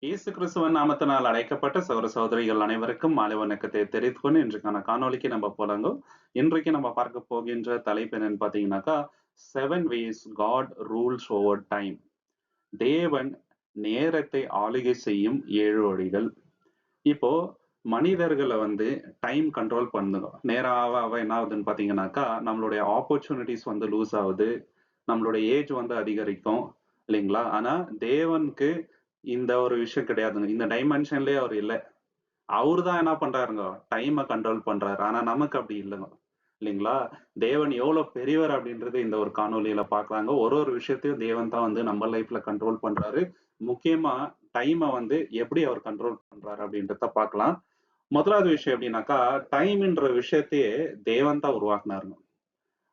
இயேசு கிறிஸ்துவின் நாமத்தினால் அழைக்கப்பட்ட சகோதர சகோதரிகள் அனைவருக்கும் மாலை வணக்கத்தை தெரிவித்துக் கொண்டு இன்றைக்கான காணொளிக்கு நம்ம போலாங்க. இன்றைக்கு நம்ம பார்க்க போகின்ற தலைப்பு என்னன்னு பாத்தீங்கன்னாக்கா, 7 ways God rules over time. தேவன் நேரத்தை ஆளுகை செய்யும் 7 வழிகள். இப்போ மனிதர்களை வந்து டைம் கண்ட்ரோல் பண்ணுங்க. நேரம் ஆக ஆக என்ன ஆகுதுன்னு பாத்தீங்கன்னாக்கா, நம்மளுடைய ஆப்பர்ச்சுனிட்டிஸ் வந்து லூஸ் ஆகுது. நம்மளுடைய ஏஜ் வந்து அதிகரிக்கும் இல்லைங்களா? ஆனா தேவனுக்கு இந்த ஒரு விஷயம் கிடையாதுங்க. இந்த டைமென்ஷன்லயே அவர் இல்ல. அவரு தான் என்ன பண்றாருங்க, டைம கண்ட்ரோல் பண்றாரு. ஆனா நமக்கு அப்படி இல்லைங்க. இல்லைங்களா? தேவன் எவ்வளவு பெரியவர் அப்படின்றது இந்த ஒரு காணொளியில பார்க்கலாங்க. ஒரு ஒரு விஷயத்தையும் தேவன் தான் வந்து நம்ம லைஃப்ல கண்ட்ரோல் பண்றாரு. முக்கியமா டைம வந்து எப்படி அவர் கண்ட்ரோல் பண்றாரு அப்படின்றத பார்க்கலாம். முதலாவது விஷயம் எப்படின்னாக்கா, டைம்ன்ற விஷயத்தையே தேவன் தான் உருவாக்குனாருங்க.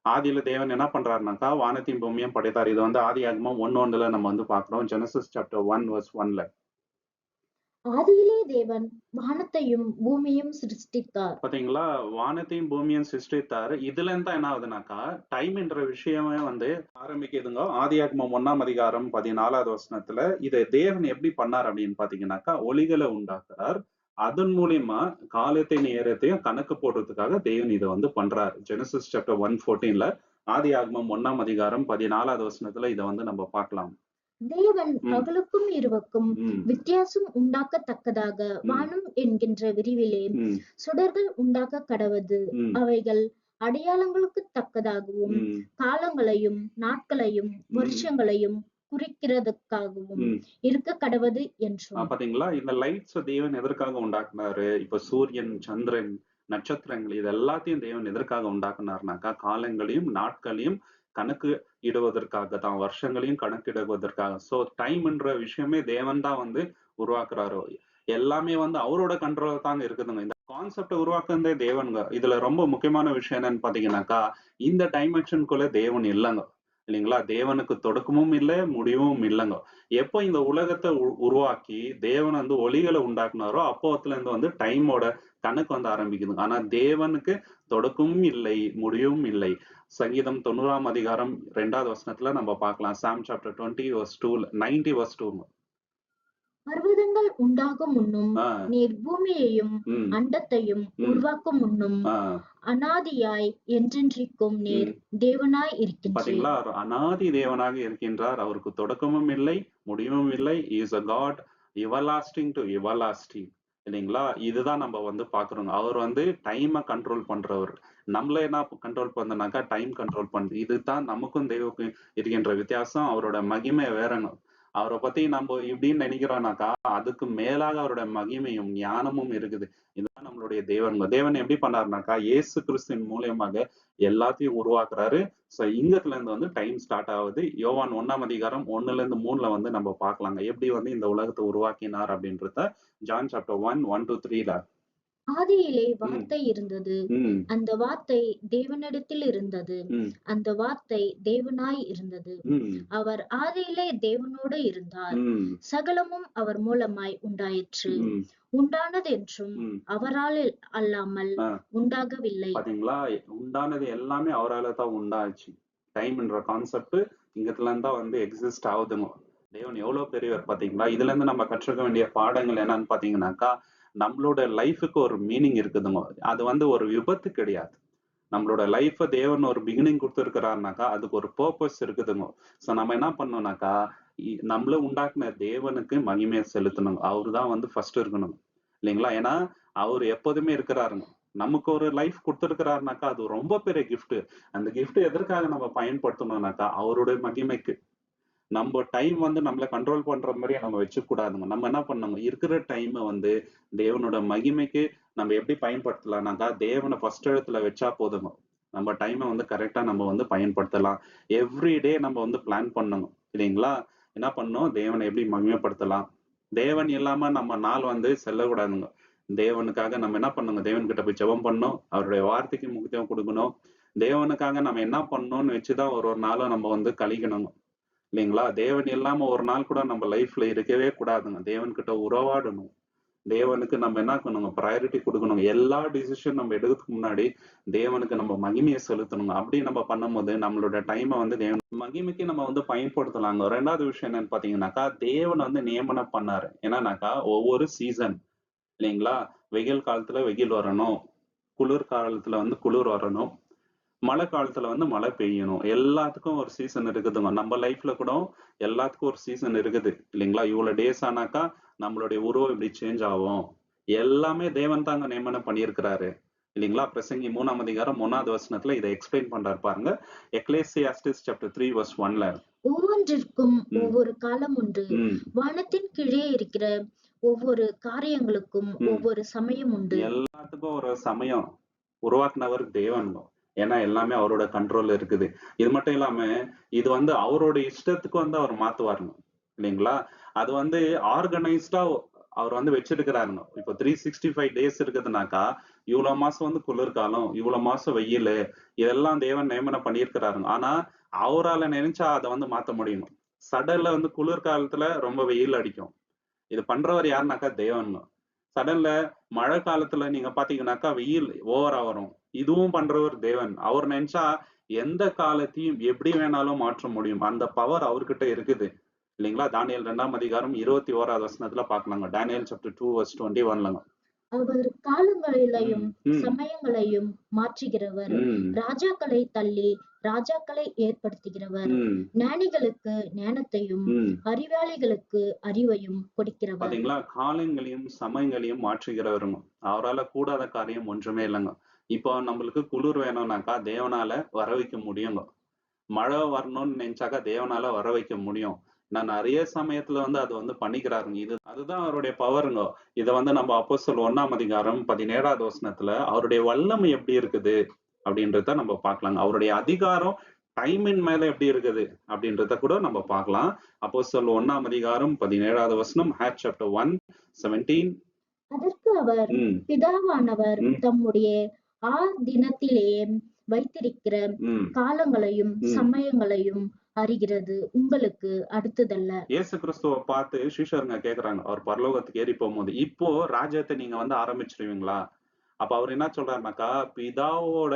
ஆதியில தேவன் என்ன பண்றாருனாக்கா, வானத்தையும் பூமியையும் படைத்தார். இது வந்து ஆதியாகமம் 1:1 நம்ம வந்து பார்க்கிறோம். Genesis chapter 1 verse 1. ஆதியிலே தேவன் வானத்தையும் பூமியையும் சிருஷ்டித்தார். பாத்தீங்களா? வானத்தையும் பூமியையும் சிருஷ்டித்தாரு. இதுல இருந்து தான் என்ன ஆகுதுனாக்கா, டைம்ன்ற விஷயமே வந்து ஆரம்பிக்குதுங்க. ஆதியாகமம் 1ஆம் அதிகாரம் 14வது வசனத்துல இதை தேவன் எப்படி பண்ணார் அப்படின்னு பாத்தீங்கன்னாக்கா, ஒளிகளை உண்டாக்குறார். அதன் மூலியமா காலத்தை நேரத்தையும் கணக்கு போடுறதுக்காக தேவன் இதை வந்து பண்றாரு. ஜெனசிஸ் சாப்டர் 1:14 ஆதியாகமம் 1ஆம் அதிகாரம் 14வது வசனத்துல இதை வந்து நம்ம பார்க்கலாம். தேவன் ம், பகலுக்கும் இரவுக்கும் ம், வித்தியாசம் உண்டாக்கத்தக்கதாக ம், வானம் என்கின்ற விரிவிலே ம், சுடர்கள் உண்டாக்க கடவது. ம், அவைகள் அடையாளங்களுக்குத் தக்கதாகவும் ம், காலங்களையும் நாட்களையும் ம், வருஷங்களையும் குறிக்கிறதுக்காகவும் ம். இருக்க கடவது என்றும். பாத்தீங்களா? இந்த லைட்ஸ் தேவன் எதற்காக உண்டாக்குனாரு? இப்ப சூரியன், சந்திரன், நட்சத்திரங்கள் இது எல்லாத்தையும் தேவன் எதற்காக உண்டாக்குனாருனாக்கா, காலங்களையும், நாட்களையும் கணக்கு இடுவதற்காக தான். வருஷங்களையும் கணக்கிடுவதற்காக. சோ டைம்ன்ற விஷயமே தேவன் தான் வந்து உருவாக்குறாரு. எல்லாமே வந்து அவரோட கண்ட்ரோல்ல தாங்க இருக்குதுங்க. இந்த கான்செப்ட உருவாக்குனதே தேவன்ங்க. இதுல ரொம்ப முக்கியமான விஷயம் என்னன்னு பாத்தீங்கன்னாக்கா, இந்த டைமென்ஷனுக்குள்ள தேவன் இல்லங்க. இல்லைங்களா? தேவனுக்கு தொடக்கமும் இல்ல, முடிவும் இல்லங்க. எப்போ இந்த உலகத்தை உருவாக்கி தேவன் வந்து ஒளிகளை உண்டாக்குனாரோ அப்போத்துல இருந்து வந்து டைமோட கணக்கு வந்து ஆரம்பிக்குது. ஆனா தேவனுக்கு தொடக்கமும் இல்லை, முடிவும் இல்லை. சங்கீதம் 90ஆம் அதிகாரம் 2வது வசனத்துல நம்ம பார்க்கலாம். சாம் சாப்டர் 20 verse 2 90 verse 2. பர்வதங்கள் உண்டாகும் முன்னும் ஆ, நீர் பூமியையும் ம், அண்டத்தையும் ம், உருவாக்கும் முன்னும் ஆ, அனாதியாய் என்றென்றைக்கும் நீர் ம். தேவனாய் இருக்கின்றீர். பாத்தீங்களா? அவர் அனாதி தேவனாக இருக்கின்றார். அவருக்கு தொடக்கமும் இல்லை, முடிவும் இல்லை. Is a God everlasting to everlasting. இல்லைங்களா? இதுதான் நம்ம வந்து பாக்குறோங்க. அவர் வந்து டைமை கண்ட்ரோல் பண்றவர். நம்மள என்ன கண்ட்ரோல் பண்ணனாக்கா டைம் கண்ட்ரோல் பண்ணுது. இதுதான் நமக்கும் தெய்வக்கும் இருக்கின்ற வித்தியாசம். அவரோட மகிமை வேறங்க. அவரை பத்தி நம்ம இப்படின்னு நினைக்கிறோம்னாக்கா, அதுக்கு மேலாக அவரோட மகிமையும் ஞானமும் இருக்குது. இதுதான் நம்மளுடைய தேவன். தேவன் எப்படி பண்ணாருனாக்கா, இயேசு கிறிஸ்துவின் மூலியமாக எல்லாத்தையும் உருவாக்குறாரு. சோ இங்கத்துல இருந்து வந்து டைம் ஸ்டார்ட் ஆகுது. யோவான் 1ஆம் அதிகாரம் 1ல இருந்து 3ல வந்து நம்ம பார்க்கலாங்க. எப்படி வந்து இந்த உலகத்தை உருவாக்கினார் அப்படின்றத ஜான் சாப்டர் 1 1 to 3ல. ஆதியிலே ம், வார்த்தை இருந்தது. ம், அந்த வார்த்தை தேவனிடத்தில் இருந்தது. ம், அந்த வார்த்தை தேவனாய் இருந்தது. ம், அவர் ஆதியிலே தேவனோடு இருந்தார். ம், சகலமும் அவர் மூலமாய் உண்டாயிற்று. ம், உண்டானதென்றும் ம். அவரால் அல்லாமல் ஆ, உண்டாகவில்லை. பாத்தீங்களா? உண்டானது எல்லாமே அவரால தான் உண்டாச்சு. டைம்ன்ற கான்செப்ட் இங்கத்துல இருந்து தான் வந்து எக்ஸிஸ்ட் ஆகுதுங்க. தேவன் எவ்வளவு பெரியவர் பாத்தீங்களா? இதுல இருந்து நம்ம கற்றுக்க வேண்டிய பாடங்கள் என்னன்னு பாத்தீங்கன்னாக்கா, நம்மளோட லைஃபுக்கு ஒரு மீனிங் இருக்குதுங்க. அது வந்து ஒரு விபத்து கிடையாது. நம்மளோட லைஃப தேவன் ஒரு பிகினிங் குடுத்திருக்கிறாருனாக்கா, அதுக்கு ஒரு பர்ப்பஸ் இருக்குதுங்க. சோ நம்ம என்ன பண்ணணும்னாக்கா, நம்மள உண்டாக்குன தேவனுக்கு மகிமைய செலுத்தணும். அவரு தான் வந்து ஃபர்ஸ்ட் இருக்கணும். இல்லைங்களா? ஏன்னா, அவரு எப்போதுமே இருக்கிறாருங்க. நமக்கு ஒரு லைஃப் குடுத்திருக்கிறாருனாக்கா, அது ரொம்ப பெரிய கிஃப்ட். அந்த கிஃப்ட் எதற்காக நம்ம பயன்படுத்தணும்னாக்கா, அவருடைய மகிமைக்கு. நம்ம டைம் வந்து நம்மள கண்ட்ரோல் பண்ற மாரி நம்ம வச்சுக்க கூடாதுங்க. நம்ம என்ன பண்ணணும், இருக்கிற டைம வந்து தேவனோட மகிமைக்கு நம்ம எப்படி பயன்படுத்தலாம்னாக்கா, தேவன ஃபர்ஸ்ட் இடத்துல வச்சா போதுங்க. நம்ம டைம வந்து கரெக்ட்டா நம்ம வந்து பயன்படுத்தலாம். எவ்ரி டே நம்ம வந்து பிளான் பண்ணணும். இல்லைங்களா? என்ன பண்ணணும், தேவன எப்படி மகிமைப்படுத்தலாம்? தேவன் இல்லாம நம்ம நாள் வந்து செல்லக்கூடாதுங்க. தேவனுக்காக நம்ம என்ன பண்ணணுங்க, தேவன்கிட்ட போய் ஜெபம் பண்ணணும். அவருடைய வார்த்தைக்கு முக்கியத்துவம் குடுக்கணும். தேவனுக்காக நம்ம என்ன பண்ணணும்னு வச்சு தான் ஒரு ஒரு நாளும் நம்ம வந்து கழிக்கணுங்க. இல்லைங்களா? தேவன் இல்லாம ஒரு நாள் கூட நம்ம லைஃப்ல இருக்கவே கூடாதுங்க. தேவன் கிட்ட உறவாடணும். தேவனுக்கு நம்ம என்ன பண்ணணுங்க, ப்ரையாரிட்டி கொடுக்கணுங்க. எல்லா டிசிஷன் நம்ம எடுக்கிறதுக்கு முன்னாடி தேவனுக்கு நம்ம மகிமையை செலுத்தணுங்க. அப்படி நம்ம பண்ணும்போது நம்மளோட டைமை வந்து தேவன் மகிமைக்கு நம்ம வந்து பயன்படுத்தலாங்க. ரெண்டாவது விஷயம் என்னன்னு பாத்தீங்கன்னாக்கா, தேவன் வந்து நியமனம் பண்ணாரு. என்னன்னாக்கா, ஒவ்வொரு சீசன் இல்லைங்களா, வெயில் காலத்துல வெயில் வரணும், குளிர் காலத்துல வந்து குளிர் வரணும், மழை காலத்துல வந்து மழை பெய்யணும். எல்லாத்துக்கும் ஒரு சீசன் இருக்குதுங்க. நம்ம லைஃப்ல கூட எல்லாத்துக்கும் ஒரு சீசன் இருக்குது இல்லைங்களா. இவ்வளவு டேஸ் ஆனாக்கா நம்மளுடைய உருவம் இப்படி சேஞ்ச் ஆகும். எல்லாமே தேவன் தாங்க நியமனம் பண்ணியிருக்கிறாரு இல்லைங்களா. பிரசங்கி 3ஆம் அதிகாரம் 1வது வசனத்துல இதை எக்ஸ்பிளைன் பண்றாரு பாருங்க. எக்லேசியாஸ்டிஸ் சாப்டர் 3 verse 1ல ஒவ்வொன்றிற்கும் ம், ஒவ்வொரு காலம் உண்டு. ம், வானத்தின் கீழே இருக்கிற ஒவ்வொரு காரியங்களுக்கும் ம். ஒவ்வொரு சமயம் உண்டு. எல்லாத்துக்கும் ஒரு சமயம் உருவாக்குனவர் தேவன் தான். ஏன்னா எல்லாமே அவரோட கண்ட்ரோல்ல இருக்குது. இது மட்டும் இல்லாம இது வந்து அவரோட இஷ்டத்துக்கு வந்து அவர் மாத்துவாருங்க இல்லைங்களா. அது வந்து ஆர்கனைஸ்டா அவர் வந்து வச்சிருக்கிறாருங்க. இப்போ 365 டேஸ் இருக்குதுனாக்கா, இவ்வளவு மாசம் வந்து குளிர்காலம், இவ்வளவு மாசம் வெயில், இதெல்லாம் தேவன் நியமனம் பண்ணியிருக்கிறாருங்க. ஆனா அவரால நினைச்சா அதை வந்து மாத்த முடியும். சடன்ல வந்து குளிர்காலத்துல ரொம்ப வெயில் அடிக்கும். இது பண்றவர் யாருனாக்கா தேவன் தான். சடன்ல மழை காலத்துல நீங்க பாத்தீங்கன்னாக்கா வெயில் ஓவரா வரும். இதுவும் பண்றவர் தேவன். அவர் நினைச்சா எந்த காலத்தையும் எப்படி வேணாலும் மாற்ற முடியும். அந்த பவர் அவர்கிட்ட இருக்குது இல்லைங்களா. தானியேல் 2ஆம் அதிகாரம் 21வது வசனத்துல பாக்கலாங்க. Daniel chapter 2 verse 21லங்க. அவர் காலங்களையும் ம், ம், சமயங்களையும் மாற்றுகிறவர். ம், ராஜாக்களை தள்ளி ராஜாக்களை ஏற்படுத்துகிறவர். ம், ஞானிகளுக்கு ஞானத்தையும் ம். அறிவாளிகளுக்கு அறிவையும் கொடுக்கிறவர். பாத்தீங்களா, காலங்களையும் சமயங்களையும் மாற்றுகிறவருங்க. அவரால கூடாத காரியம் ஒன்றுமே இல்லைங்க. இப்போ நம்மளுக்கு குளிர் வேணும்னாக்கா தேவனால வர வைக்க முடியுங்க. மழை வரணும்னு நினைச்சாக்கா தேவனால வர வைக்க முடியும். நான் நிறைய சமயத்துல வந்து அது வந்து பண்ணிக்கிறாருங்க. அதுதான் அவருடைய பவருங்க. இத வந்து நம்ம அப்போஸ்தலர் 1ஆம் அதிகாரம் 17வது வசனத்துல அவருடைய வல்லமை எப்படி இருக்குது அப்படின்றத நம்ம பார்க்கலாங்க. அவருடைய அதிகாரம் டைமின் மேல எப்படி இருக்குது அப்படின்றத கூட நம்ம பார்க்கலாம். அப்போஸ்தலர் 1ஆம் அதிகாரம் 17வது வசனம், ஆக்ட்ஸ் சாப்டர் 1 17. அதற்கு அவர், ம், பிதாவானவர் ம், தம்முடைய தினத்திலேயே வைத்திருக்கிற ம், காலங்களையும் ம். சமயங்களையும் அறிகிறது உங்களுக்கு அடுத்ததல்ல. இயேசு கிறிஸ்துவ பார்த்து சீஷருங்க கேக்குறாங்க. அவர் பரலோகத்துக்கு ஏறி போகும்போது, இப்போ ராஜ்யத்தை நீங்க வந்து ஆரம்பிச்சிருவீங்களா? அப்ப அவர் என்ன சொல்றாருனாக்கா, பிதாவோட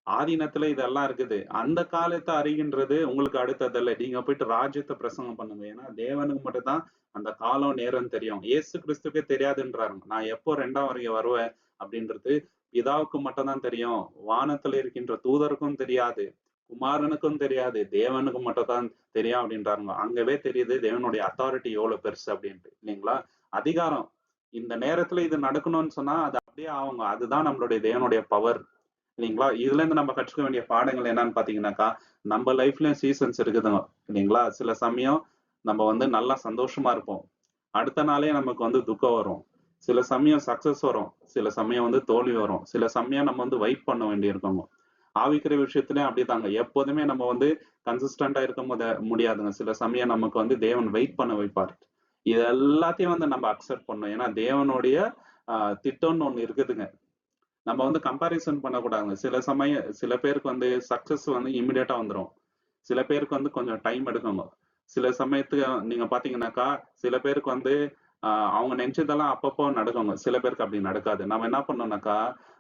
ஆதீனத்துல இதெல்லாம் இருக்குது. அந்த காலத்தை அறிகின்றது உங்களுக்கு அடுத்ததல்ல. நீங்க போயிட்டு ராஜ்யத்தை பிரசங்கம் பண்ணுங்க. ஏன்னா தேவனுக்கு மட்டும் தான் அந்த காலம் நேரம் தெரியும். இயேசு கிறிஸ்துக்கே தெரியாதுன்றாருங்க. நான் எப்போ 2ஆம் வருகை வருவேன் அப்படின்றது பிதாவுக்கு மட்டும் தான் தெரியும். வானத்துல இருக்கின்ற தூதருக்கும் தெரியாது. குமாரனுக்கும் தெரியாது. தேவனுக்கு மட்டும் தான் தெரியும் அப்படின்றாருங்க. அங்கவே தெரியுது தேவனுடைய அத்தாரிட்டி எவ்வளவு பெருசு அப்படின்ட்டு இல்லைங்களா. அதிகாரம் இந்த நேரத்துல இது நடக்கணும்னு சொன்னா அது அப்படியே ஆகுங்க. அதுதான் நம்மளுடைய தேவனுடைய பவர் இல்லைங்களா. இதுல இருந்து நம்ம கற்றுக்க வேண்டிய பாடங்கள் என்னன்னு பாத்தீங்கன்னாக்கா, நம்ம லைஃப்லயும் சீசன்ஸ் இருக்குதுங்க இல்லைங்களா. சில சமயம் நம்ம வந்து நல்லா சந்தோஷமா இருப்போம். அடுத்த நாளே நமக்கு வந்து துக்கம் வரும். சில சமயம் சக்சஸ் வரும். சில சமயம் வந்து தோல்வி வரும். சில சமயம் நம்ம வந்து வெயிட் பண்ண வேண்டியிருக்கோங்க. ஆவிக்குரிய விஷயத்துலயும் அப்படிதாங்க. எப்போதுமே நம்ம வந்து கன்சிஸ்டன்டா இருக்க முடியாதுங்க. சில சமயம் நமக்கு வந்து தேவன் வெயிட் பண்ண வைப்பார். இது எல்லாத்தையும் வந்து நம்ம அக்செப்ட் பண்ணணும். ஏன்னா தேவனுடைய திட்டம்னு ஒண்ணு இருக்குதுங்க. நம்ம வந்து கம்பாரிசன் பண்ணக்கூடாதுங்க. சில சமயம் சில பேருக்கு வந்து சக்சஸ் வந்து இமிடியேட்டா வந்துரும். சில பேருக்கு வந்து கொஞ்சம் டைம் எடுக்குங்க. சில சமயத்துக்கு நீங்க பாத்தீங்கன்னாக்கா, சில பேருக்கு வந்து அவங்க நினைச்சதெல்லாம் அப்பப்போ நடக்குங்க. சில பேருக்கு அப்படி நடக்காது. நம்ம என்ன பண்ணணும்னாக்கா,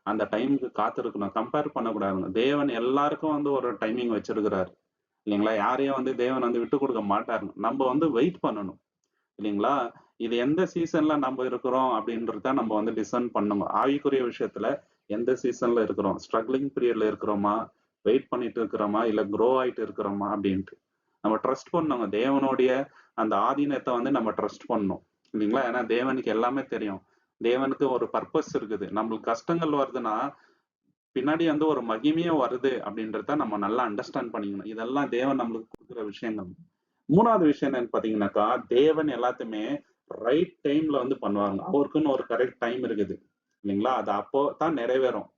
அந்த டைமுக்கு காத்திருக்கணும். கம்பேர் பண்ணக்கூடாதுங்க. தேவன் எல்லாருக்கும் வந்து ஒரு டைமிங் வச்சிருக்கிறாரு. இல்லைங்களா? யாரையும் வந்து தேவன் வந்து விட்டுக் கொடுக்க மாட்டாருங்க. நம்ம வந்து வெயிட் பண்ணணும். இல்லைங்களா? இது எந்த சீசன்ல நம்ம இருக்கிறோம் அப்படின்றத நம்ம வந்து டிசைன் பண்ணணும். ஆவிக்குரிய விஷயத்துல எந்த சீசன்ல இருக்கிறோம்? ஸ்ட்ரகிளிங் பீரியட்ல இருக்கிறோமா? வெயிட் பண்ணிட்டு இருக்கிறோமா? இல்ல க்ரோ ஆயிட்டு இருக்கிறோமா? அப்படின்ட்டு. நம்ம ட்ரஸ்ட் பண்ணணுங்க. தேவனுடைய அந்த ஆதீனத்தை வந்து நம்ம ட்ரஸ்ட் பண்ணணும். இல்லைங்களா? ஏன்னா தேவனுக்கு எல்லாமே தெரியும். தேவனுக்கு ஒரு பர்பஸ் இருக்குது. நம்மளுக்கு கஷ்டங்கள் வருதுன்னா, பின்னாடி வந்து ஒரு மகிமையும் வருது அப்படின்றத நம்ம நல்லா அண்டர்ஸ்டாண்ட் பண்ணிக்கணும். இதெல்லாம் தேவன் நம்மளுக்கு கொடுக்குற விஷயங்கள். 3வது விஷயம் என்னன்னு பாத்தீங்கன்னாக்கா, தேவன் எல்லாத்தையுமே ரைட் டைம்ல வந்து பண்ணுவாங்க. அவருக்குன்னு ஒரு கரெக்ட் டைம் இருக்குது. இல்லைங்களா? அது அப்போ தான் நிறைவேறும்.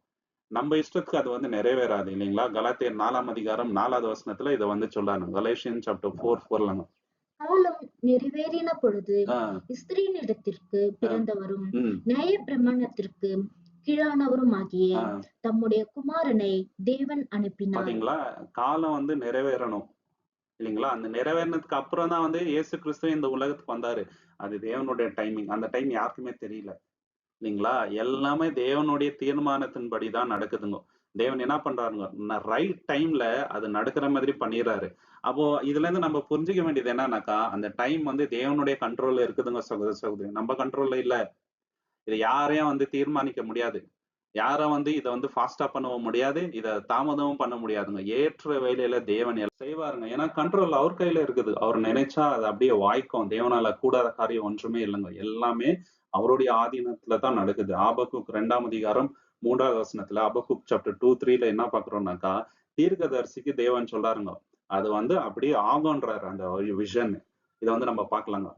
நம்ம இஷ்டத்துக்கு அது வந்து நிறைவேறாது இல்லைங்களா. கலாத்தியர் 4ஆம் அதிகாரம் 4வது வசனத்துல இதை வந்து சொல்றாங்க. கலேஷியன் சாப்டர் 4:4லங்க. காலம் நிறைவேறின பொழுது ஆஹ் ஸ்திரீனிடத்திற்கு பிறந்தவரும் உம் நியாய பிரமாணத்திற்கு கீழானவருமாகிய ஆஹ் தம்முடைய குமாரனை தேவன் அனுப்பினார். பாத்தீங்களா, காலம் வந்து நிறைவேறணும் இல்லைங்களா. அந்த நிறைவேறினதுக்கு அப்புறம் தான் வந்து இயேசு கிறிஸ்து இந்த உலகத்துக்கு வந்தாரு. அது தேவனுடைய டைமிங். அந்த டைம் யாருக்குமே தெரியல. இல்லைங்களா? எல்லாமே தேவனுடைய தீர்மானத்தின்படி தான் நடக்குதுங்க. தேவன் என்ன பண்றாருங்க, ரைட் டைம்ல அது நடக்கிற மாதிரி பண்ணிர்றாரு. அப்போ இதுலருந்து நம்ம புரிஞ்சுக்க வேண்டியது என்னன்னாக்கா, அந்த டைம் வந்து தேவனுடைய கண்ட்ரோல்ல இருக்குதுங்க சகோதர, சகோதரி. நம்ம கண்ட்ரோல்ல இல்ல. இத யாரையும் வந்து தீர்மானிக்க முடியாது. யாரும் வந்து இத வந்து ஃபாஸ்ட்டா பண்ணவும் முடியாது. இத தாமதமும் பண்ண முடியாதுங்க. ஏற்ற வேளையில தேவன் எல்லாம் செய்வாருங்க. ஏன்னா கண்ட்ரோல் அவர் கையில இருக்குது. அவர் நினைச்சா அது அப்படியே வாய்க்கும். தேவனால கூடாத காரியம் ஒன்றுமே இல்லங்க. எல்லாமே அவருடைய ஆதீனத்துல தான் நடக்குது. ஆபக்குக் 2ஆம் அதிகாரம் 3வது வசனத்துல ஆபக்குக் சாப்டர் 2, 3ல என்ன பார்க்கிறோம்னாக்கா, தீர்க்கதரிசிக்கு தேவன் சொல்றாருங்க. அது வந்து அப்படியே ஆகும்ன்றாரு அந்த விஷன். இத வந்து நம்ம பார்க்கலாங்க.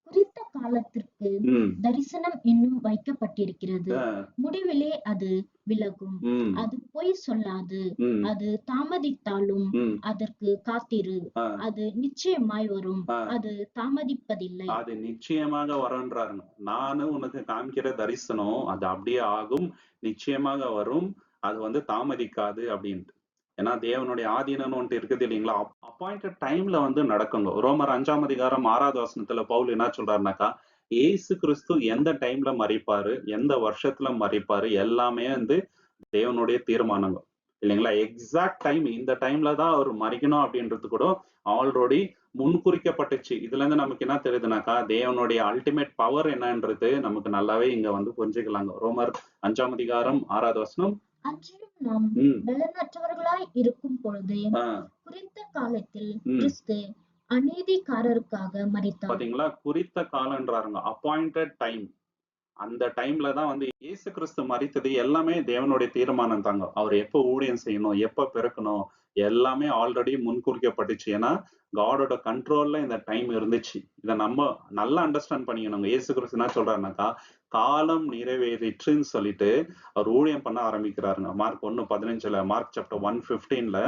குறித்த காலத்திற்கு ம். தரிசனம் இன்னும் வைக்கப்பட்டிருக்கிறது. அ, முடிவிலே அது விலகும். ம், அது பொய் சொல்லாது. ம், அது தாமதித்தாலும் ம். அதற்கு காத்திரு. அ, அது நிச்சயமாய் வரும். அ. அது தாமதிப்பதில்லை. அது நிச்சயமாக வரும்ன்றாருங்க. நானு உனக்கு காண்கிற தரிசனம் அது அப்படியே ஆகும். நிச்சயமாக வரும். அது வந்து தாமதிக்காது அப்படின்ட்டு. ஏன்னா தேவனுடைய ஆதீனம்னு ஒண்ணு இருக்குது இல்லைங்களா? அப்பாயிண்டட் டைம்ல வந்து நடக்குங்க. ரோமர் 5ஆம் அதிகாரம் 6வது வசனத்துல பவுல் என்ன சொல்றாருனாக்கா, இயேசு கிறிஸ்து எந்த டைம்ல மரிப்பாரு, எந்த வருஷத்துல மரிப்பாரு, எல்லாமே வந்து தேவனுடைய தீர்மானங்க. இல்லைங்களா? எக்ஸாக்ட் டைம் இந்த டைம்ல தான் அவர் மரிக்கணும் அப்படின்றது கூட ஆல்ரெடி முன்குறிக்கப்பட்டுச்சு. இதுலருந்து நமக்கு என்ன தெரியுதுனாக்கா, தேவனுடைய அல்டிமேட் பவர் என்னன்றது நமக்கு நல்லாவே இங்க வந்து புரிஞ்சுக்கலாங்க. ரோமர் 5ஆம் அதிகாரம் 6வது வசனம். அன்றியும் நாம் ம். பலனற்றவர்களாய் இருக்கும் பொழுது ஆ. குறித்த காலத்தில் ம். கிறிஸ்து அநீதிக்காரருக்காக மரித்தார். பாத்தீங்களா? குறித்த காலம்ன்றாருங்க. Appointed time. அந்த டைம்ல தான் வந்து இயேசு கிறிஸ்து மரித்தது எல்லாமே தேவனுடைய தீர்மானம் தாங்க. அவர் எப்ப ஊழியம் செய்யணும், எப்ப பிறக்கணும், எல்லாமே ஆல்ரெடி முன்குறிக்கப்பட்டுச்சு. ஏன்னா, காடோட கண்ட்ரோல்ல இந்த டைம் இருந்துச்சு. இத நம்ம நல்லா அண்டர்ஸ்டாண்ட் பண்ணிக்கணுங்க. இயேசு கிறிஸ்து என்ன சொல்றாருனாக்கா, காலம் நிறைவேறிற்றுன்னு சொல்லிட்டு அவர் ஊழியம் பண்ண ஆரம்பிக்கிறாருங்க. மார்க் 1:15ல, மார்க் சாப்டர் 1:15ல.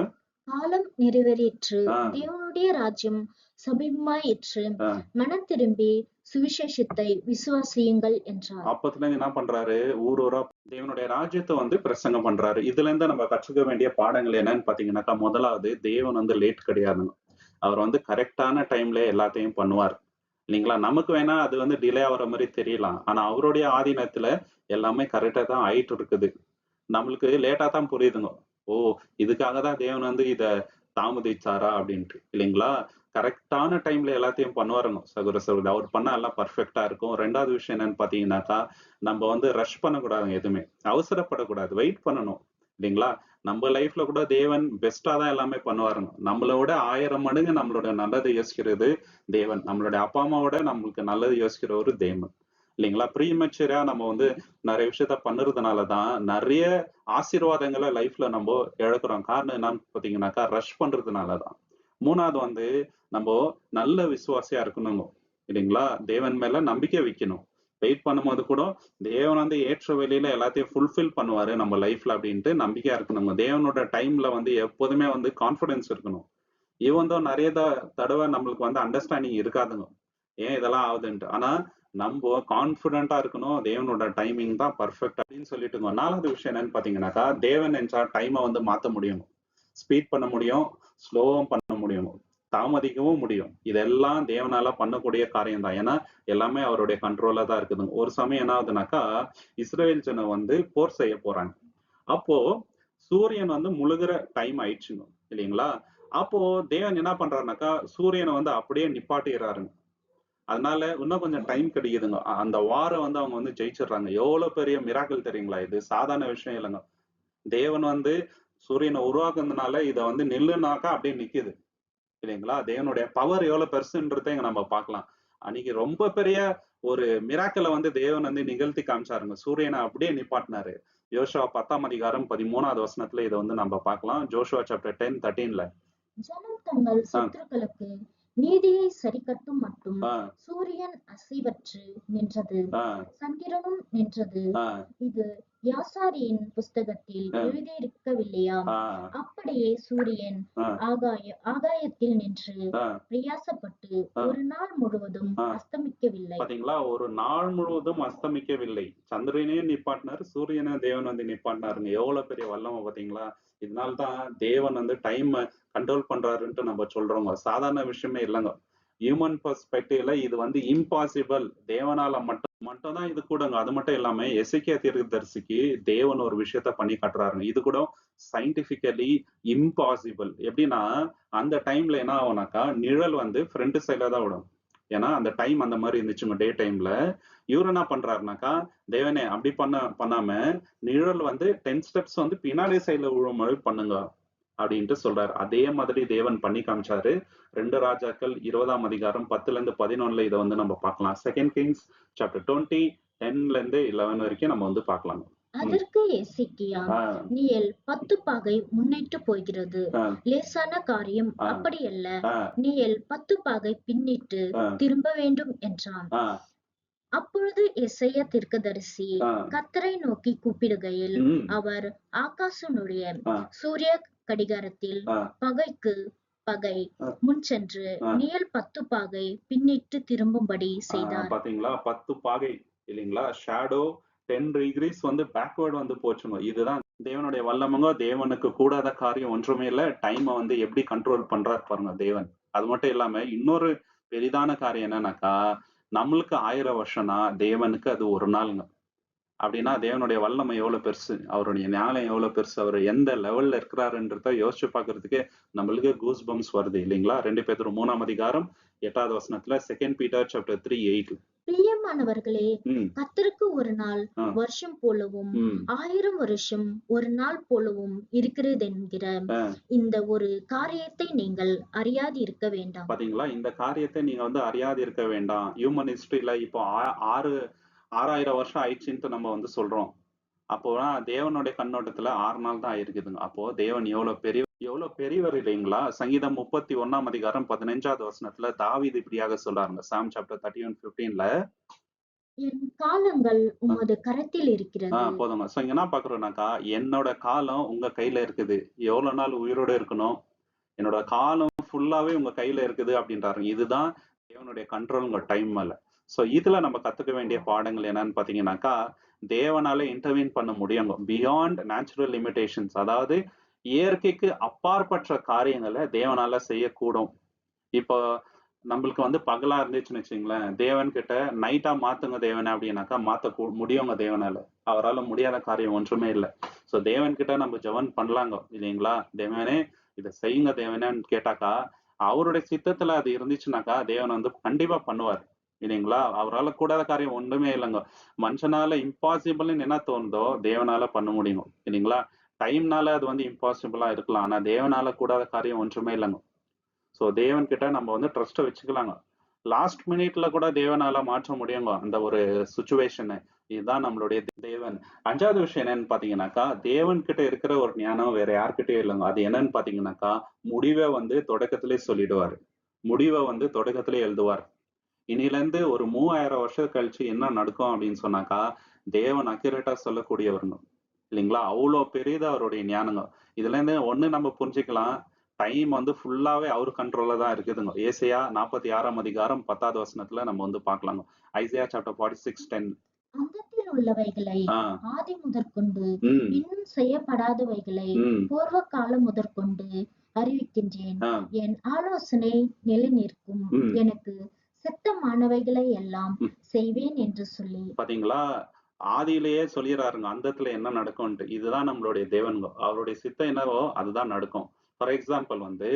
காலம் நிறைவேறிற்று. ஆ, தேவனுடைய ராஜ்யம் சமீபமாயிற்று. ஆ. மனம் திரும்பி சுவிசேஷத்தை விசுவாசியுங்கள் என்றார். அப்பத்துலருந்து என்ன பண்றாரு, ஊர் ஊரா தேவனுடைய ராஜ்யத்த வந்து பிரசங்கம் பண்றாரு. இதுலருந்து நம்ம கற்றுக்க வேண்டிய பாடங்கள் என்னன்னு பாத்தீங்கன்னாக்கா, முதலாவது தேவன் வந்து லேட் கிடையாதுங்க. அவர் வந்து கரெக்ட்டான டைம்ல எல்லாத்தையும் பண்ணுவார். இல்லைங்களா? நமக்கு வேணா அது வந்து டிலே ஆகுற மாரி தெரியலாம். ஆனா அவருடைய ஆதீனத்துல எல்லாமே கரெக்ட்டா தான் ஆயிட்டு இருக்குது. நம்மளுக்கு லேட்டா தான் புரியுதுங்க. ஓ! இதுக்காக தான் தேவன் வந்து இத தாமதிச்சாரா அப்டின்ட்டு. இல்லைங்களா? கரெக்ட்டான டைம்ல எல்லாத்தையும் பண்ணுவாருங்க சகோதர, சகோதரி. அவர் பண்ணா எல்லாம் பெர்ஃபெக்ட்டா இருக்கும். 2வது விஷயம் என்னன்னு பார்த்தீங்கன்னாக்கா, நம்ம வந்து ரஷ் பண்ணக்கூடாதுங்க எதுவுமே. அவசரப்படக்கூடாது. வெயிட் பண்ணணும். இல்லைங்களா? நம்ம லைஃப்ல கூட தேவன் பெஸ்ட்டா தான் எல்லாமே பண்ணுவாருங்க. நம்மள விட 1000 மடங்கு நம்மளோட நல்லது யோசிக்கிறது தேவன். நம்மளுடைய அப்பா, அம்மாவோட நம்மளுக்கு நல்லது யோசிக்கிறவரு தேவன். இல்லைங்களா? ப்ரீமெச்சூரா நம்ம வந்து நெறைய விஷயத்த பண்ணுறதுனால தான், நெறைய ஆசீர்வாதங்கள லைஃப்ல நம்போ இழக்கிறோம். காரணம் என்னன்னு பார்த்தீங்கன்னாக்கா, ரஷ் பண்றதுனால தான். 3வது வந்து நம்போ நல்ல விசுவாசியா இருக்கணுங்க. இல்லைங்களா? தேவன் மேல நம்பிக்கை வைக்கணும். வெயிட் பண்ணும்போது கூட, தேவன் வந்து ஏற்ற வேளையில எல்லாத்தையும் ஃபுல்ஃபில் பண்ணுவாரு நம்ம லைஃப்ல அப்டின்ட்டு நம்பிக்கையா இருக்கணுங்க. தேவனோட டைம்ல வந்து எப்போதுமே வந்து கான்ஃபிடன்ஸ் இருக்கணும். ஈவன் தோ நெறைய தடவ நம்மளுக்கு வந்து அண்டர்ஸ்டாண்டிங் இருக்காதுங்க. ஏன் இதெல்லாம் ஆகுதுன்ட்டு. ஆனா, நம்போ கான்ஃபிடென்ட்டா இருக்கணும். தேவனோட டைமிங் தான் பெர்ஃபெக்ட் அப்படின்னு சொல்லிட்டுங்க. 4வது விஷயம் என்னன்னு பார்த்தீங்கன்னாக்கா, தேவன் நெனச்சா டைம வந்து மாத்த முடியும். ஸ்பீட் பண்ண முடியும். ஸ்லோவும் பண்ண முடியும். தாமதிக்கவும் முடியும். இதெல்லாம் தேவனால பண்ணக்கூடிய காரியம் தான். ஏன்னா, எல்லாமே அவருடைய கண்ட்ரோல்ல தான் இருக்குதுங்க. ஒரு சமயம் என்ன ஆகுதுனாக்கா, இஸ்ரவேல் ஜனம் வந்து போர் செய்ய போறாங்க. அப்போ சூரியன் வந்து முழுகுற டைம் ஆயிடுச்சுங்க. இல்லைங்களா? அப்போ தேவன் என்ன பண்றாருனாக்கா, சூரியன வந்து அப்படியே நிப்பாட்டிறாருங்க. அதனால இன்னும் கொஞ்சம் டைம் கிடைக்குதுங்க. அந்த வார வந்து அவங்க வந்து ஜெயிச்சுடுறாங்க. எவ்வளோ பெரிய மிராக்கிள் தெரியுங்களா இது? சாதாரண விஷயம் இல்லங்க. தேவன் வந்து சூரியன உருவாக்குனதுனால இத வந்து நில்லுனாக்கா அப்படியே நிக்குது. இல்லைங்களா? தேவனுடைய பவர் எவ்வளோ பெருசுன்றத இங்க நம்ம பார்க்கலாம். அன்னைக்கு ரொம்ப பெரிய ஒரு மிராக்கிள வந்து தேவன் வந்து நிகழ்த்தி காமிச்சாருங்க. சூரியன அப்படியே நிப்பாட்டினாரு. யோசுவா 10ஆம் அதிகாரம் 13வது வசனத்துல இத வந்து நம்ம பார்க்கலாம். Joshua chapter 10, 13ல. ஜனம் தங்கள் ஆ, சத்துருக்களுக்கு நீதியை சரிக்கட்டும் மட்டும் ஆ, சூரியன் அசைவற்று நின்றது. ஆ, சந்திரனும் நின்றது. ஆ, இது யாசாரியின் புஸ்தகத்தில் ஆ, எழுதியிருக்கவில்லையா? ஆ, அப்படியே சூரியன் ஆ, ஆகாயத்தில் நின்று ஆ, பிரயாசப்பட்டு ஆ, ஒரு நாள் முழுவதும் ஆ. அஸ்தமிக்கவில்லை. பாத்தீங்களா? ஒரு நாள் முழுவதும் அஸ்தமிக்கவில்லை. சந்திரனையும் நிப்பாட்டினாரு, சூரியனை தேவன் வந்து நிப்பாட்டினாருங்க. எவ்வளவு பெரிய வல்லமை பாத்தீங்களா? இதனால தான் தேவன் வந்து டைம கண்ட்ரோல் பண்றாருன்ட்டு நம்ம சொல்றோங்க. சாதாரண விஷயமே இல்லங்க. ஹியூமன் பெர்ஸ்பெக்டிவ்ல இது வந்து இம்பாசிபிள், தேவனால மட்டும் மட்டும் தான் இது கூடங்க. அது மட்டும் இல்லாம எசேக்கியா தீர்க்கதரிசிக்கு தேவன் ஒரு விஷயத்த பண்ணி காட்டுறாருங்க. இது கூட சயின்டிபிக்கலி இம்பாசிபிள். எப்படின்னா அந்த டைம்ல என்ன ஆகும்னாக்கா நிழல் வந்து ஃப்ரண்ட் சைட்ல தான் விடும். ஏன்னா அந்த டைம் அந்த மாதிரி இருந்துச்சுங்க டே டைம்ல. இவரு என்ன பண்றாருனாக்கா, தேவனே அப்படி பண்ணாம நிழல் வந்து 10 ஸ்டெப்ஸ் வந்து பின்னாடி சைட்ல விழும் மாதிரி பண்ணுங்க அப்படின்ட்டு சொல்றாரு. அதே மாதிரி தேவன் பண்ணி காமிச்சாரு. 2 ராஜாக்கள் 20ஆம் அதிகாரம் 10ல இருந்து 11ல இதை வந்து நம்ம பார்க்கலாம். செகண்ட் கிங்ஸ் சாப்டர் 20 10ல இருந்து 11 வரைக்கும் நம்ம வந்து பார்க்கலாம். அதற்கு எசேக்கியா, ஆஹ் நீயல் 10 பாகை முன்னிட்டு போகிறது ஆஹ் லேசான காரியம் ஆஹ் அப்படியல்ல, ஆஹ் நீயல் 10 பாகை பின்னிட்டு ஆஹ் திரும்ப வேண்டும் என்றான். ஆஹ் அப்பொழுது எசேயா தீர்க்கதரிசி ஆஹ் கர்த்தரை நோக்கி கூப்பிடுகையில், உம் அவர் ஆகாசனுடைய ஆஹ் சூரிய கடிகாரத்தில் ஆஹ் பகைக்கு பகை ஆஹ் முன் சென்று ஆஹ் நீயல் 10 பாகை பின்னிட்டு திரும்பும்படி செய்தார். பாத்தீங்களா 10 பாகை இல்லைங்களா? ஷேடோ 10 டிகிரிஸ் வந்து பேக்வர்ட் வந்து போச்சுங்க. இதுதான் தேவனுடைய வல்லமங்க. தேவனுக்கு கூடாத காரியம் ஒன்றுமே இல்ல. டைமை வந்து எப்படி கண்ட்ரோல் பண்றாரு பாருங்க தேவன். அது மட்டும் இல்லாம இன்னொரு பெரிதான காரியம் என்னன்னாக்கா, நம்மளுக்கு 1000 வருஷம்னா தேவனுக்கு அது ஒரு நாளுங்க. அப்படின்னா தேவனுடைய வல்லமை எவ்வளவு பெருசு, அவருடைய ஞானம் எவ்வளவு பெருசு, அவர் எந்த லெவல்ல இருக்கிறாருன்றத யோசிச்சு பாக்குறதுக்கு நம்மளுக்கு கூஸ் பம்ஸ் வருது இல்லைங்களா? 2 பேதுரு 3ஆம் அதிகாரம் 8வது வசனத்துல, செகண்ட் பீட்டர் சாப்டர் 3:8. பிரியமானவர்களே, ம் கர்த்தருக்கு ஒரு நாள் ஆ, வருஷம் போலவும் ம் 1000 வருஷம் ஒரு நாள் போலவும் இருக்கிறதென்கிற ஆ, இந்த ஒரு காரியத்தை நீங்கள் அறியாது இருக்க வேண்டாம். பாத்தீங்களா? இந்த காரியத்தை நீங்க வந்து அறியாது இருக்க வேண்டாம். ஹியூமன் ஹிஸ்டரியில இப்போ 6000 வருஷம் ஆயிடுச்சுன்ட்டு நம்ம வந்து சொல்றோம். அப்போனா தேவனுடைய கண்ணோட்டத்துல 6 நாள் தான் ஆயிருக்குதுங்க. அப்போ தேவன் எவ்வளவு பெரியவர் இல்லைங்களா? சங்கீதம் 31ஆம் அதிகாரம் 15வது வசனத்துல தாவீது இப்படியாக சொல்றாருங்க. சாம் சாப்டர் 31:15ல. என் காலங்கள் உமது கரத்தில் இருக்கிறது. போதுங்க. சோ இங்க என்ன பாக்குறோம்னாக்கா, என்னோட காலம் உங்க கையில இருக்குது. எவ்வளவு நாள் உயிரோட இருக்கணும், என்னோட காலம் ஃபுல்லாவே உங்க கையில இருக்குது அப்படின்றாரு. இதுதான் தேவனுடைய கண்ட்ரோல் உங்க டைம் மேல. சோ இதுல நம்ம கத்துக்க வேண்டிய பாடங்கள் என்னன்னு பாத்தீங்கன்னாக்கா, தேவனால இன்டர்வீன் பண்ண முடியுங்க. பியாண்ட் நேச்சுரல் லிமிடேஷன்ஸ், அதாவது இயற்கைக்கு அப்பாற்பட்ட காரியங்களை தேவனால செய்யக்கூடும். இப்போ நம்மளுக்கு வந்து பகலா இருந்துச்சுன்னு வச்சுங்களேன், தேவன் கிட்ட நைட்டா மாத்துங்க தேவனே அப்படின்னாக்கா முடியுங்க தேவனால. அவரால முடியாத காரியம் ஒன்றுமே இல்லை. சோ தேவன் கிட்ட நம்ம ஜெபம் பண்ணலாங்க இல்லைங்களா? தேவனே இதை செய்யுங்க தேவனேன்னு கேட்டாக்கா, அவருடைய சித்தத்துல அது இருந்துச்சுனாக்கா தேவன் வந்து கண்டிப்பா பண்ணுவார் இல்லைங்களா? அவரால கூடாத காரியம் ஒன்றுமே இல்லைங்க. மனுஷனால இம்பாசிபிள்னு என்ன தோணுதோ தேவனால பண்ண முடியும் இல்லைங்களா? டைம்னால அது வந்து இம்பாசிபிளா இருக்கலாம், ஆனா தேவனால கூடாத காரியம் ஒன்றுமே இல்லைங்க. சோ தேவன் கிட்ட நம்ம வந்து ட்ரஸ்ட வச்சுக்கலாங்க. லாஸ்ட் மினிட்ல கூட தேவனால மாற்ற முடியுங்க அந்த ஒரு சுச்சுவேஷனை. இதுதான் நம்மளுடைய தேவன். 5வது விஷயம் என்னன்னு பாத்தீங்கன்னாக்கா, தேவன் கிட்ட இருக்கிற ஒரு ஞானம் வேற யார்கிட்டயும் இல்லைங்க. அது என்னன்னு பாத்தீங்கன்னாக்கா, முடிவை வந்து தொடக்கத்திலே சொல்லிடுவாரு. முடிவை வந்து தொடக்கத்திலே எழுதுவார். இனில இருந்து ஒரு 3000 வருஷம் கழிச்சு என்ன நடக்கும் அப்படின்னு சொன்னாக்கா, தேவன் அக்யூரேட்டா சொல்லக்கூடியவருங்க இல்லைங்களா? அவ்வளவு பெரியது அவருடைய ஞானங்க. இதுல இருந்து ஒண்ணு நம்ம புரிஞ்சுக்கலாம், டைம் வந்து ஃபுல்லாவே அவர் கண்ட்ரோல்ல தான் இருக்குதுங்க. ஏசாயா 46ஆம் அதிகாரம் 10வது வசனத்துல நம்ம வந்து பார்க்கலாங்க. Isaiah chapter 46:10. அந்தத்தில் உள்ளவைகளை ஆஹ் ஆதி முதற்கொண்டு உம் இன்னும் செய்யப்படாதவைகளை உம் பூர்வ காலம் முதற்கொண்டு அறிவிக்கின்றேன். ஆஹ் என் ஆலோசனை நிலைநிற்கும், உம் எனக்கு சித்தமானவைகளை எல்லாம் உம் செய்வேன் என்று சொல்லி. பாத்தீங்களா? ஆதியிலேயே சொல்லிடுறாருங்க அந்தத்துல என்ன நடக்கும்ட்டு. இதுதான் நம்மளுடைய தேவன்க. அவருடைய சித்தம் என்னவோ அதுதான் நடக்கும். ஃபார் எக்ஸாம்பிள் வந்து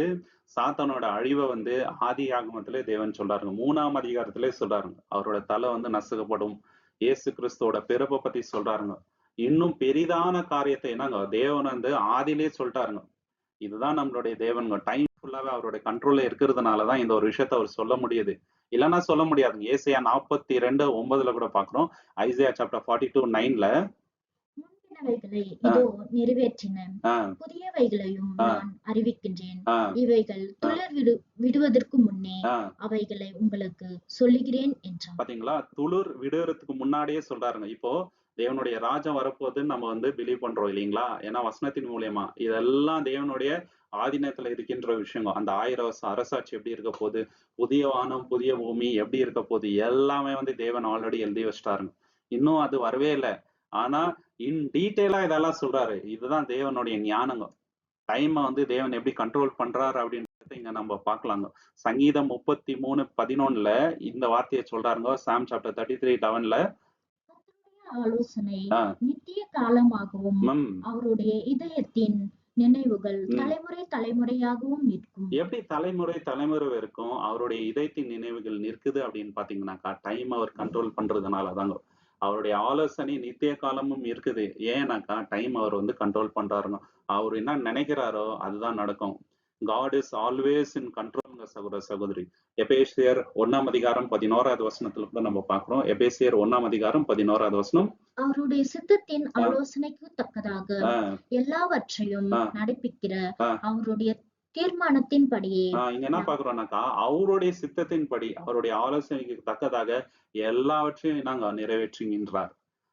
சாத்தானோட அழிவை வந்து ஆதி ஆகமத்திலே தேவன் சொல்றாருங்க. 3ஆம் அதிகாரத்திலே சொல்றாருங்க, அவரோட தலை வந்து நசுக்கப்படும். இயேசு கிறிஸ்துவோட பிறப்பை பத்தி சொல்றாருங்க. இன்னும் பெரிதான காரியத்தை என்னங்க தேவன் வந்து ஆதியிலே சொல்லிட்டாருங்க. இதுதான் நம்மளுடைய தேவன்க. டைம் ஃபுல்லாவே அவருடைய கண்ட்ரோல்ல இருக்கிறதுனாலதான் இந்த ஒரு விஷயத்த அவர் சொல்ல முடியுது. இல்லைன்னா சொல்ல முடியாதுங்க. ஏசாயா 42:9 கூட பாக்குறோம். ஐசையா சாப்டர் 42:9ல முந்தினவைகளை இதோ நிறைவேற்றினேன், ஆஹ் புதியவைகளையும் ஆஹ் நான் அறிவிக்கின்றேன். ஆஹ் இவைகள் துளிர் விடுவதற்கு முன்னே ஆஹ் அவைகளை உங்களுக்கு சொல்லுகிறேன் என்றான். பாத்தீங்களா? துளிர் விடுறதுக்கு முன்னாடியே சொல்றாருங்க. இப்போ தேவனுடைய ராஜ்யம் வரப்போகுதுன்னு நம்ம வந்து பிலீவ் பண்றோம் இல்லைங்களா? ஏன்னா வசனத்தின் மூலியமா இதெல்லாம் தேவனுடைய ஆதீனத்துல இருக்கின்ற விஷயங்க. அந்த 1000 வருஷம் அரசாட்சி எப்படி இருக்க போகுது, புதிய வானம் புதிய பூமி எப்படி இருக்க போகுது, எல்லாமே வந்து தேவன் ஆல்ரெடி எழுதி வச்சிட்டாருங்க. இன்னும் அது வரவே இல்லை. ஆனா இன் டீட்டெயிலா இதெல்லாம் சொல்றாரு. இதுதான் தேவனுடைய ஞானங்க. டைமை வந்து தேவன் எப்படி கண்ட்ரோல் பண்றாரு அப்படின்றத இங்க நம்ம பார்க்கலாங்க. சங்கீதம் 33:11 இந்த வார்த்தையை சொல்றாருங்க. சாம் சாப்டர் 33:11. கர்த்தருடைய ஆலோசனை ஆ, நித்திய காலமாகவும் ம், அவருடைய இதயத்தின் நினைவுகள் ம். தலைமுறை தலைமுறையாகவும் நிற்கும். எப்படி தலைமுறை தலைமுறை இருக்கும் அவருடைய இதயத்தின் நினைவுகள் நிற்குது அப்படின்னு பாத்தீங்கன்னாக்கா, டைம் அவர் கண்ட்ரோல் பண்றதுனால தாங்க. அவருடைய ஆலோசனை நித்திய காலமும் இருக்குது. ஏன்னாக்கா டைம் அவர் வந்து கண்ட்ரோல் பண்றாருங்க. அவர் என்ன நினைக்கிறாரோ அதுதான் நடக்கும். காட் இஸ் ஆல்வேஸ் இன் கண்ட்ரோல்ங்க சகோதர சகோதரி. எபேசியர் 1:11 வசனத்துல கூட நம்ம பார்க்கிறோம். எபேசியர் 1:11 அவருடைய சித்தத்தின் ஆ, ஆலோசனைக்கு தக்கதாக ஆ, எல்லாவற்றையும் ஆ, நடப்பிக்கிற ஆ. அவருடைய தீர்மானத்தின்படியே இங்க என்ன பாக்குறோம்னாக்கா, அவருடைய சித்தத்தின்படி, அவருடைய ஆலோசனைக்கு தக்கதாக எல்லாவற்றையும் நாங்க நிறைவேற்றுகின்றார்.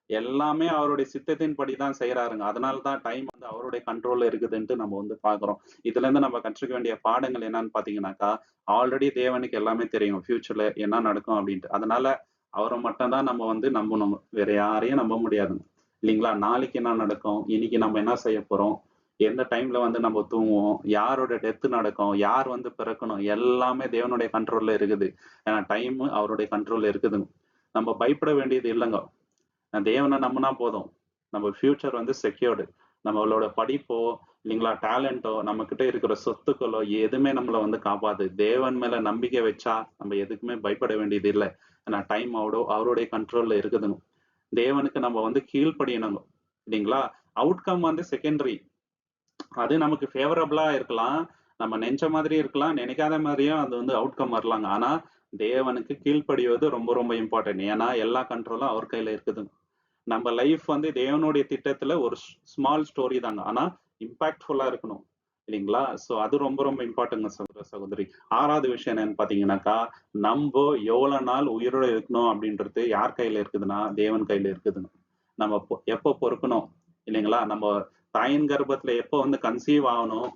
எல்லாமே அவருடைய சித்தத்தின்படி தான் செய்யறாருங்க. அதனால தான் டைம் வந்து அவருடைய கண்ட்ரோல்ல இருக்குதுன்ட்டு நம்ம வந்து பாக்குறோம். இதுல இருந்து நம்ம கற்றுக்க வேண்டிய பாடங்கள் என்னன்னு பாத்தீங்கன்னாக்கா, ஆல்ரெடி தேவனுக்கு எல்லாமே தெரியும். ஃபியூச்சர்ல என்ன நடக்கும் அப்படின்ட்டு. அதனால அவரை மட்டும் தான் நம்ம வந்து நம்பணும். வேற யாரையும் நம்ப முடியாதுங்க. இல்லைங்களா? நாளைக்கு என்ன நடக்கும்? இன்னைக்கு நம்ம என்ன செய்ய போறோம்? எந்த டைம்ல வந்து நம்ம தூங்குவோம்? யாரோட டெத் நடக்கும்? யார் வந்து பிறக்கணும்? எல்லாமே தேவனுடைய கண்ட்ரோல்ல இருக்குது. ஏன்னா டைம் அவருடைய கண்ட்ரோல்ல இருக்குதுங்க. நம்ம பயப்பட வேண்டியது இல்லைங்க. தேவனை நம்பினா போதும். நம்ம ஃபியூச்சர் வந்து செக்யூர்டு. நம்மளோட படிப்போ இல்லைங்களா டேலண்டோ நம்ம கிட்ட இருக்கிற சொத்துக்களோ எதுவுமே நம்மள வந்து காப்பாது. தேவன் மேல நம்பிக்கை வச்சா நம்ம எதுக்குமே பயப்பட வேண்டியது இல்லை. ஏன்னா டைம் அவருடைய கண்ட்ரோல்ல இருக்குதுங்க. தேவனுக்கு நம்ம வந்து கீழ்ப்படியணுங்க. இல்லைங்களா? அவுட்கம் வந்து செகண்டரி. அது நமக்கு ஃபேவரபிளா இருக்கலாம். நம்ம நினைச்ச மாதிரி இருக்கலாம். நினைக்காத மாதிரியும் அது வந்து அவுட்கம் வரலாங்க. ஆனா தேவனுக்கு கீழ்ப்படிவது ரொம்ப ரொம்ப இம்பார்ட்டன்ட். ஏன்னா எல்லா கண்ட்ரோலும் அவர் கையில இருக்குது. நம்ம லைஃப் வந்து தேவனுடைய திட்டத்துல ஒரு ஸ்மால் ஸ்டோரி தாங்க. ஆனா இம்பாக்ட்ஃபுல்லா இருக்கணும். இல்லைங்களா? சோ அது ரொம்ப ரொம்ப இம்பார்ட்டன்ட்ங்க சகோதர சகோதரி. 6வது விஷயம் என்னன்னு பாத்தீங்கன்னாக்கா, நம்ம எவ்வளவு நாள் உயிரோட இருக்கணும் அப்படின்றது யார் கையில இருக்குதுன்னா தேவன் கையில இருக்குதுங்க. நம்ம எப்போ பொறுக்கணும் இல்லைங்களா? நம்ம தாயின் கர்ப்பத்துல எப்போ வந்து கன்சீவ் ஆகணும்,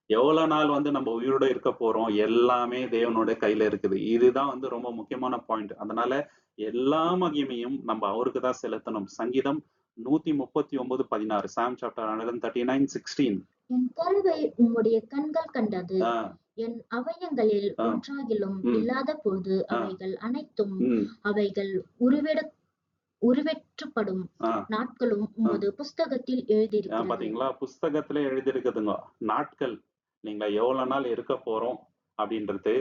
எவ்வளவு நாள் வந்து நம்ம உயிரோட இருக்க போறோம், எல்லாமே தேவனோட கையில இருக்குது. இதுதான் வந்து ரொம்ப முக்கியமான பாயிண்ட். அதனால எல்லா மகிமையும் நம்ம அவருக்கு தான் செலுத்தணும். சங்கீதம் 139:16. சாம் சாப்டர் 139:16. என் கருவை உம்முடைய கண்கள் கண்டது. ஆஹ் என் அவயங்களில் ஆஹ் ஒன்றாகிலும் உம் இல்லாத போது ஆஹ் அவைகள் அனைத்தும் உம் அவைகள் உருவெடு உருவெற்றப்படும் ஆஹ் நாட்களும் ஆஹ் உமது புஸ்தகத்தில் எழுதியிருக்கிறது. பாத்தீங்களா? புஸ்தகத்துல எழுதியிருக்குதுங்க. நாட்கள் நீங்க எவ்வளவு நாள் இருக்க போறோம் அப்படின்றது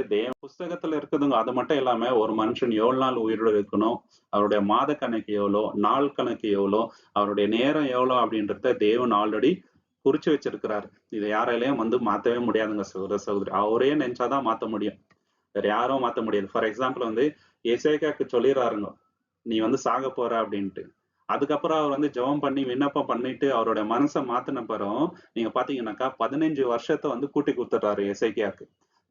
புஸ்தகத்துல இருக்குதுங்க. அது மட்டும் இல்லாம ஒரு மனுஷன் எவ்வளவு நாள் உயிரோட இருக்கணும், அவருடைய மாத கணக்கு எவ்வளோ, நாள் கணக்கு எவ்வளோ, அவருடைய நேரம் எவ்வளோ அப்படின்றத தேவன் ஆல்ரெடி குறிச்சு வச்சிருக்கிறாரு. இதை யாராலையும் வந்து மாத்தவே முடியாதுங்க சகோதர சகோதரி. அவரே நினைச்சாதான் மாத்த முடியும். வேற யாரும் மாத்த முடியாது. ஃபார் எக்ஸாம்பிள் வந்து எசேக்கியாக்கு சொல்லிடுறாருங்க, நீ வந்து சாக போற அப்படின்ட்டு. அதுக்கப்புறம் அவர் வந்து ஜெபம் பண்ணி விண்ணப்பம் பண்ணிட்டு அவரோட மனசை மாத்தின பிறகும் நீங்க பாத்தீங்கன்னாக்கா 15 வருஷத்தை வந்து கூட்டி கொடுத்துட்டாரு எசேக்கியாக்கு.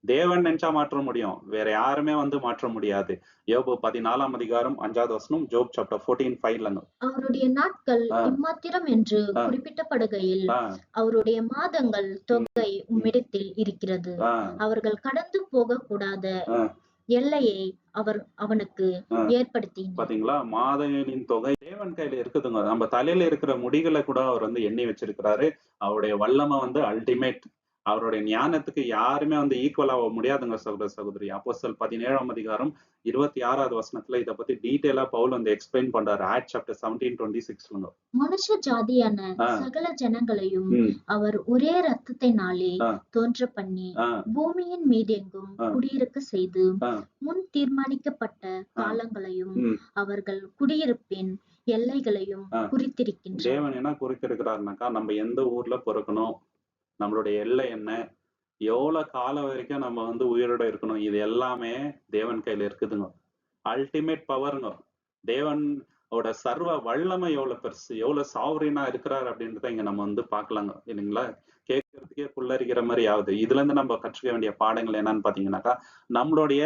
தேவன் நினைச்சா மாற்ற முடியும். வேற யாருமே வந்து மாற்ற முடியாது. யோபு 14:5 ஜோப் சாப்டர் 14:5. அவருடைய நாட்கள் ஆஹ் இம்மாத்திரம் என்று ஆஹ் குறிப்பிட்டப்படுகையில் ஆஹ் அவருடைய மாதங்கள் தொகை உம் உம்மிடத்தில் இருக்கிறது. ஆஹ் அவர்கள் கடந்து போகக்கூடாத ஆஹ் எல்லையை அவர் அவனுக்கு ஆஹ் ஏற்படுத்தினார். பாத்தீங்களா? மாதங்களின் தொகை தேவன் கையில இருக்குதுங்க. நம்ம தலையில இருக்கிற முடிகளை கூட அவர் வந்து எண்ணி வச்சிருக்கிறாரு. அவருடைய வல்லமை வந்து அல்டிமேட். அவருடைய ஞானத்துக்கு யாருமே வந்து ஈக்குவல் ஆக முடியாதுங்க சகோதர சகோதரி. அப்போஸ்தலர் 17:26 இதை பத்தி டீட்டெயிலா பவுல் வந்து எக்ஸ்பிளைன் பண்றாரு. Act chapter 17:26. மனுஷ ஜாதியான ஆஹ் சகல ஜனங்களையும் உம் அவர் ஒரே இரத்தத்தினாலே ஆஹ் தோன்ற பண்ணி ஆஹ் பூமியின் மீதெங்கும் ஆஹ் குடியிருக்க செய்து ஆஹ் முன் தீர்மானிக்கப்பட்ட ஆஹ் காலங்களையும் உம் அவர்கள் குடியிருப்பின் எல்லைகளையும் ஆஹ் குறித்திருக்கின்றார். தேவன் என்ன குறித்திருக்கிறாருனாக்கா, நம்ம எந்த ஊர்ல பிறக்கணும், நம்மளுடைய எல்லை என்ன, எவ்வளவு காலம் வரைக்கும் நம்ம வந்து உயிரோட இருக்கணும், இது எல்லாமே தேவன் கையில இருக்குதுங்க. அல்டிமேட் பவருங்க. தேவனோட சர்வ வல்லமை எவ்வளவு பெருசு, எவ்வளவு சாவரினா இருக்கிறார் அப்படின்றத இங்க நம்ம வந்து பாக்கலாங்க. இல்லைங்களா? கேட்கறதுக்கே புல்லரிக்கிற மாதிரி ஆகுது. இதுல இருந்து நம்ம கற்றுக்க வேண்டிய பாடங்கள் என்னன்னு பாத்தீங்கன்னாக்கா, நம்மளுடைய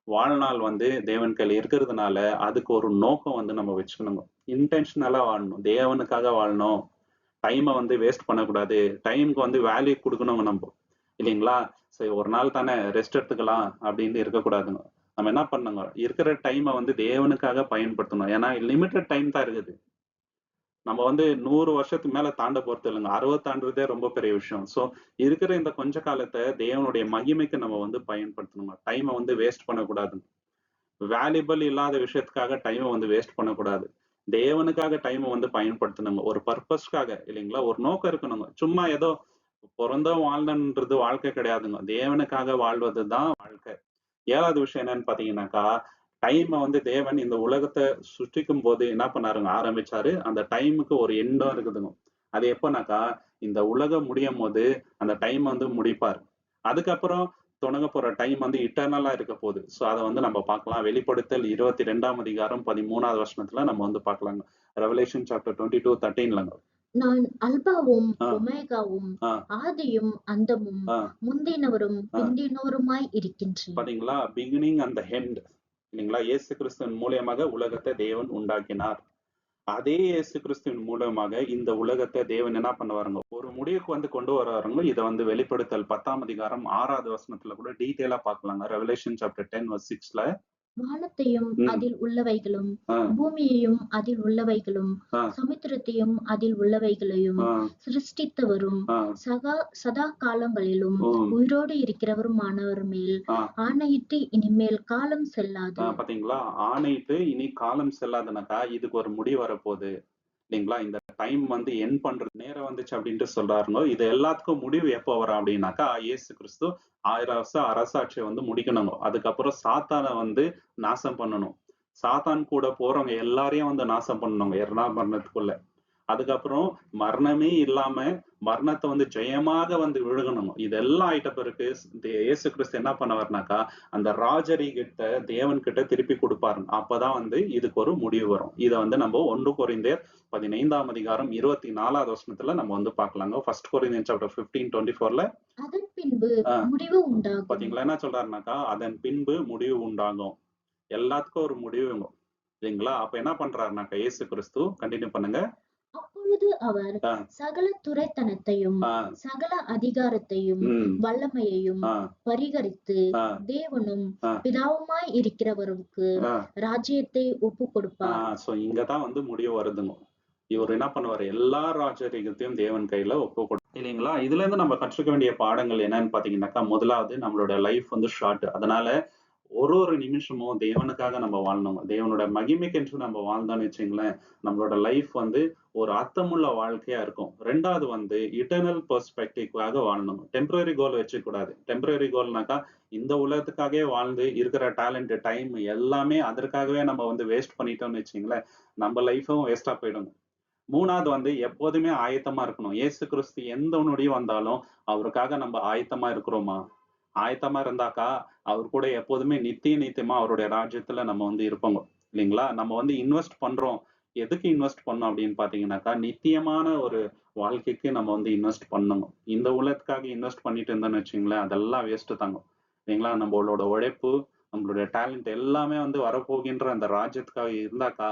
வாழ்நாள் வந்து தேவன் கையில இருக்கிறதுனால அதுக்கு ஒரு நோக்கம் வந்து நம்ம வச்சுக்கணுங்க. இன்டென்ஷனலா வாழணும், தேவனுக்காக வாழணும். டைமை வந்து வேஸ்ட் பண்ணக்கூடாது. டைமுக்கு வந்து வேல்யூ கொடுக்கணுங்க நம்ம. இல்லைங்களா? சரி, ஒரு நாள் தானே ரெஸ்ட் எடுத்துக்கலாம் அப்படின்னு இருக்கக்கூடாதுங்க. நம்ம என்ன பண்ணுங்க, இருக்கிற டைமை வந்து தேவனுக்காக பயன்படுத்தணும். ஏன்னா லிமிட்டட் டைம் தான் இருக்குது. நம்ம வந்து 100 வருஷத்துக்கு மேல தாண்ட போறது இல்லைங்க. 60 தாண்டுறதே ரொம்ப பெரிய விஷயம். சோ, இருக்கிற இந்த கொஞ்ச காலத்த தேவனுடைய மகிமைக்கு நம்ம வந்து பயன்படுத்தணுங்க. டைம வந்து வேஸ்ட் பண்ணக்கூடாது. வேல்யூபிள் இல்லாத விஷயத்துக்காக டைம வந்து வேஸ்ட் பண்ணக்கூடாது. தேவனுக்காக டைம வந்து பயன்படுத்தணுங்க. ஒரு பர்ப்பஸ்க்காக இல்லைங்களா? ஒரு நோக்கம் இருக்கணுங்க. சும்மா ஏதோ பொறந்தோம் வாழ்ந்தோன்றது வாழ்க்கை கிடையாதுங்க. தேவனுக்காக வாழ்வது தான் வாழ்க்கை. 7வது விஷயம் என்னன்னு பார்த்தீங்கன்னாக்கா, டைம வந்து தேவன் இந்த உலகத்த சிருஷ்டிக்கும்போது என்ன பண்ணாருங்க, ஆரம்பிச்சாரு. அந்த டைமுக்கு ஒரு எண்டும் இருக்குதுங்க. அது எப்பனாக்கா, இந்த உலகம் முடியும்போது அந்த டைம் வந்து முடிப்பார். அதுக்கப்புறம் தொடங்கப் போற டைம் வந்து இட்டர்னலா இருக்க போகுது. சோ அத வந்து நம்ம பார்க்கலாம். வெளிப்படுத்தல் 22ஆம் அதிகாரம் 13வது வசனத்துல நம்ம வந்து பார்க்கலாங்க. ரெவலேஷன் சாப்டர் 22:13லங்க. நான் அல்பாவும் ஆ, ஒமேகாவும் ஆ, ஆதியும் அந்தமும் ஆ, முந்தினவரும் ஆ. பிந்தினோருமாய் இருக்கின்றேன். பாத்தீங்களா? Beginning and the end. இல்லைங்களா? இயேசு கிறிஸ்துவின் மூலியமாக உலகத்தை தேவன் உண்டாக்கினார். அதே இயேசு கிறிஸ்துவின் மூலமாக இந்த உலகத்தை தேவன் என்ன பண்ணுவாருங்க, ஒரு முடிவுக்கு வந்து கொண்டு வராருங்க. இத வந்து வெளிப்படுத்தல் 10ஆம் அதிகாரம் 6வது வசனத்துல கூட டீட்டெயிலா பார்க்கலாங்க. ரெவலேஷன் சாப்டர் 10 வெர்ஸ் 6ல. வானத்தையும் ம். அதில் உள்ளவைகளும், ஆ, பூமியையும் அதில் உள்ளவைகளும், ஆ, சமுத்திரத்தையும் அதில் உள்ளவைகளையும் ஆ, சிருஷ்டித்தவரும், ஆ, சதா காலங்களிலும் ம், உயிரோடு இருக்கிறவருமானவர் மேல் ஆ, ஆணையிட்டு இனிமேல் காலம் செல்லாது. பாத்தீங்களா? ஆணையிட்டு இனி காலம் செல்லாதுனாக்கா, இதுக்கு ஒரு முடிவு வரப்போகுது. இல்லைங்களா? இந்த டைம் வந்து எண்ட் பண்றது நேரம் வந்துச்சு அப்படின்ட்டு சொல்றாருங்க. இது எல்லாத்துக்கும் முடிவு எப்போ வரும் அப்படின்னாக்கா, இயேசு கிறிஸ்து 1000 வருஷ அரசாட்சிய வந்து முடிக்கணுங்க. அதுக்கப்புறம் சாத்தான வந்து நாசம் பண்ணணும். சாத்தான் கூட போறவங்க எல்லாரையும் வந்து நாசம் பண்ணணுங்க. 2ஆம் மரணத்துக்குள்ள. அதுக்கப்புறம் மரணமே இல்லாம மரணத்த வந்து ஜெயமாக வந்து விழுங்கணும். இதெல்லாம் ஆயிட்ட பிறகு இயேசு கிறிஸ்து என்ன பண்ணுவாருனாக்கா, அந்த ராஜரிகத்த தேவன் கிட்ட திருப்பி குடுப்பாருங்க. அப்பதான் வந்து இதுக்கு ஒரு முடிவு வரும். இத வந்து நம்ம 1 கொரிந்தியர் 15ஆம் அதிகாரம் 24வது வசனத்துல நம்ம வந்து பார்க்கலாங்க. 1 கொரிந்தியன் சாப்டர் 15:24ல அதன் பின்பு ஆ முடிவு உண்டாகும். பாத்தீங்களா? என்ன சொல்றாருனாக்கா, அதன் பின்பு முடிவு உண்டாகும். எல்லாத்துக்கும் ஒரு முடிவு வரும். இல்லைங்களா? அப்ப என்ன பண்றாருனாக்கா, இயேசு கிறிஸ்து கன்டின்யூ பண்ணுங்க. அப்பொழுது அவர் ஆ, சகல துரைத்தனத்தையும், ஆ, சகல அதிகாரத்தையும், ம், வல்லமையையும் ஆ, பரிகரித்து, ஆ, தேவனும் ஆ, பிதாவுமாய் இருக்கிறவருக்கு ஆ. ராஜ்யத்தை ஒப்புக் கொடுப்பார். சோ இங்க தான் வந்து முடிவு வருதுங்க. இவரு என்ன பண்ணுவாரு, எல்லா ராஜரீகத்தையும் தேவன் கையில இல்லைங்களா? இதுலருந்து நம்ம கற்றுக்க வேண்டிய பாடங்கள் என்னன்னு பார்த்தீங்கன்னாக்கா, முதலாவது நம்மளோட லைஃப் வந்து ஷார்ட். அதனால ஒரு ஒரு நிமிஷமும் தேவனுக்காக நம்ம வாழணும். தேவனோட மகிமைக்கென்று நம்ம வாழ்ந்தோம்னு வச்சுக்கங்களேன், நம்மளோட லைஃப் வந்து ஒரு அர்த்தமுள்ள வாழ்க்கையா இருக்கும். 2வது வந்து இட்டர்னல் பெர்ஸ்பெக்டிவ்க்காக வாழணும். டெம்பரரி கோல் வச்சுக்கக்கூடாது. டெம்பரரி கோல்னாக்கா, இந்த உலகத்துக்காகவே வாழ்ந்து இருக்கிற டேலண்ட், டைம் எல்லாமே அதற்காகவே நம்ம வந்து வேஸ்ட் பண்ணிட்டோம்னு வச்சுக்கங்களேன், நம்ம லைஃப்பும் வேஸ்ட்டா போயிடும். 3வது வந்து எப்போதுமே ஆயத்தமா இருக்கணும். இயேசு கிறிஸ்து எந்த நொடி வந்தாலும், அவருக்காக நம்ம ஆயத்தமா இருக்கிறோமா? ஆயத்தமா இருந்தாக்கா, அவர் கூட எப்போதுமே நித்திய நித்தியமா அவருடைய ராஜ்யத்துல நம்ம வந்து இருப்போங்க. இல்லைங்களா? நம்ம வந்து இன்வெஸ்ட் பண்றோம். எதுக்கு இன்வெஸ்ட் பண்ணணும் அப்படின்னு பார்த்தீங்கன்னாக்கா, நித்தியமான ஒரு வாழ்க்கைக்கு நம்ம வந்து இன்வெஸ்ட் பண்ணணும். இந்த உலகத்துக்காக இன்வெஸ்ட் பண்ணிட்டு இருந்தோம்னு வச்சுக்கங்களேன், அதெல்லாம் வேஸ்ட்டு தாங்க. இல்லைங்களா? நம்மளோட உழைப்பு, நம்மளுடைய டேலண்ட் எல்லாமே வந்து வரப்போகின்ற அந்த ராஜ்யத்துக்காக இருந்தாக்கா,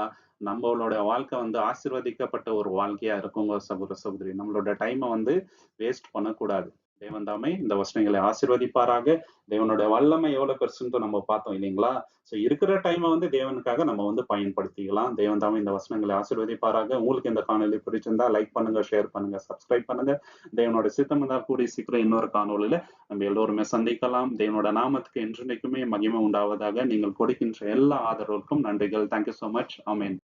நம்மளோட வாழ்க்கை வந்து ஆசீர்வதிக்கப்பட்ட ஒரு வாழ்க்கையா இருக்குங்க சகோதர, சகோதரி. நம்மளோட டைம வந்து வேஸ்ட் பண்ணக்கூடாது. தேவன் தாமே இந்த வசனங்களை ஆசீர்வதிப்பாராக. தேவனோட வல்லமை எவ்வளவு பெருசுன்ட்டு நம்ம பார்த்தோம் இல்லைங்களா? சோ இருக்கிற டைம வந்து தேவனுக்காக நம்ம வந்து பயன்படுத்திக்கலாம். தேவன் தாமே இந்த வசனங்களை ஆசீர்வதிப்பாராக. உங்களுக்கு இந்த காணொளி பிடிச்சிருந்தா லைக் பண்ணுங்க, ஷேர் பண்ணுங்க, சப்ஸ்கிரைப் பண்ணுங்க. தேவனோட சித்தம் இருந்தால் கூடிய சீக்கிரம் இன்னொரு காணொளியில நம்ம எல்லோருமே சந்திக்கலாம். தேவனோட நாமத்துக்கு என்றென்றைக்குமே மகிமை உண்டாவதாக. நீங்கள் கொடுக்கின்ற எல்லா ஆதரவுக்கும் நன்றிகள். Thank you so much. Amen.